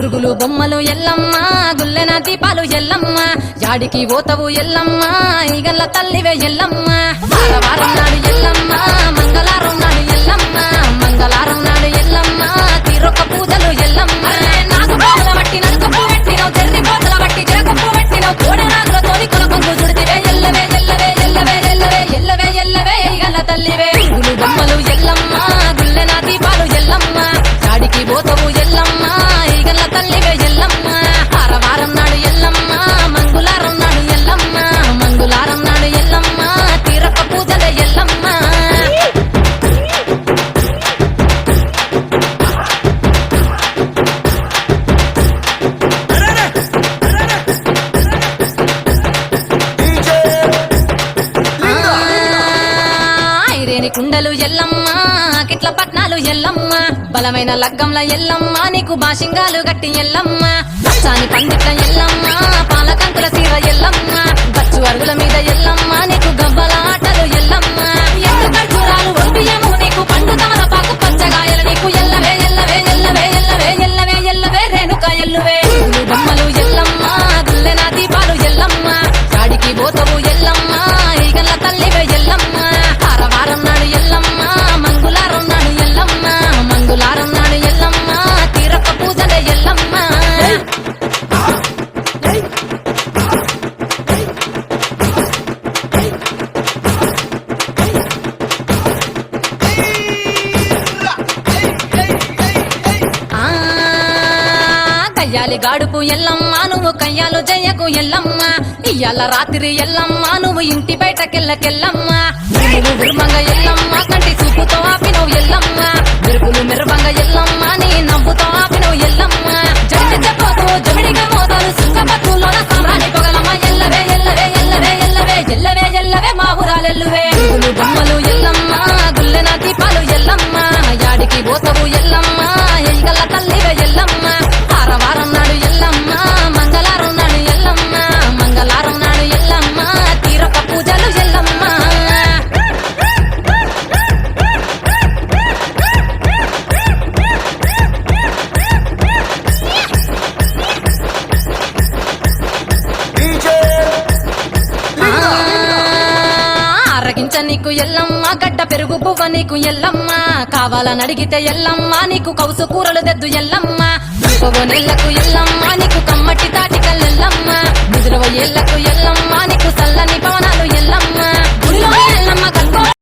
పురుగులు బొమ్మలు ఎల్లమ్మ గుల్లెన దీపాలు ఎల్లమ్మ యాడికి పోతవు ఎల్లమ్మ ఈగల్ల తల్లివే ఎల్లమ్మ వారం నాడు ఎల్లమ్మ మంగళవారం నాడు ఎల్లమ్మ మంగళవారం నాడు ఎల్లమ్మ తీరొక్క పూజలు ఎల్లమ్మ నాకు పూల బట్టి నలుకప్పు పెట్టినవు చెర్రి పోతల బట్టి చెరకప్పు పెట్టినవు కోడె నాగులతోని కొనకొంగు చుడితివే ఎల్లవే ఎల్లవే ఎల్లవే ఎల్లవే ఎల్లవే ఎల్లవే ఈగల్ల తల్లివే పురుగులు బొమ్మలు ఎల్లమ్మ గుల్లెన దీపాలు ఎల్లమ్మ యాడికి పోతవు ఎల్లమ్మ ఈగల్ల తల్లివే ఎల్లమ్మ వారం నాడు ఎల్లమ్మ మంగళవారం నాడు ఎల్లమ్మ మంగళవారం నాడు ఎల్లమ్మ తీరొక్క పూజల ఎల్లమ్మ ఐరేని కుండలు ఎల్లమ్మ కిట్ల పట్నాలు ఎల్లమ్మ బలమైన లగ్గంల ఎల్లమ్మ నీకు బాషింగాలు గట్టి ఎల్లమ్మ బచ్చాని పండిట్ల ఎల్లమ్మ పాలకంకుల సీర ఎల్లమ్మ బచ్చు అరుగుల మీద ఎల్లమ్మ నీకు గవ్వల ఆటలు ఎల్లమ్మ ఎండు ఖర్జూరాలు ఒంటియము నీకు పండు తమలపాకు పచ్చగాయల నీకు ఎల్లవే ఎల్లవే ఎల్లవే ఎల్లవే ఎల్లవే ఎల్లవే రేణుక ఎల్లువే బొమ్మలు ఎల్లమ్మ గుల్లెన దీపాలు ఎల్లమ్మ చాడికి పోతవు ఎల్లమ్మ ఈగల్ల తల్లివే ఎల్లమ్మ వారం నాడు ఎల్లమ్మ మంగళవారం నాడు ఎల్లమ్మ మంగళవారం నాడు ఎల్లమ్మ తీరొక్క పూజలే ఎల్లమ్మ కయ్యాలి గాడుపు ఎల్లమ్మ నువ్వు కయ్యాలు జయ్యకు ఎల్లమ్మ ఇయ్యాల రాత్రి ఎల్లమ్మ నువ్వు ఇంటి బయటకెళ్ళకెల్లమ్మ విరుమంగ ఎల్లమ్మ కంటి చూపుతో ఆపినవు ఎల్లమ్మ విరుపులు మిరబంగ ఎల్లమ్మ నీ నవ్వుతో ఆపినవు ఎల్లమ్మ జంటి చెప్పకు జమిడిగా మోతాలు సుంగపత్తులోన సామ్రాణి పొగలమ్మ ఎల్లవే ఎల్లవే ఎల్లవే ఎల్లవే ఎల్లవే ఎల్లవే మా ఊరాలెల్లువే బొమ్మలు ఎల్లమ్మ గుల్లెన దీపాలు ఎల్లమ్మ యాడికి పోతవు ఎల్లమ్మ ఎయ్యగల్ల తల్లివే ఎల్లమ్మ వారం నాడు ఎల్లమ్మ మంగళవారం నాడు ఎల్లమ్మ మంగళవారం నాడు ఎల్లమ్మ తీరొక్క పూజలు ఎల్లమ్మ ఆరగించ నీకు ఎల్లమ్మ గడ్డ పెరుగు పువ్వ నీకు ఎల్లమ్మ కావాలని అడిగితే ఎల్లమ్మ నీకు కౌసు కూరలు తెద్దు ఎల్లమ్మ నెల్లకు ఎల్లమ్మ నీకు కమ్మటి తాటికల్లెల్లమ్మ ముదురవ ఏళ్లకు ఎల్లమ్మ నీకు చల్లని పవనాలు ఎల్లమ్మ గుడిలో ఎల్లమ్మ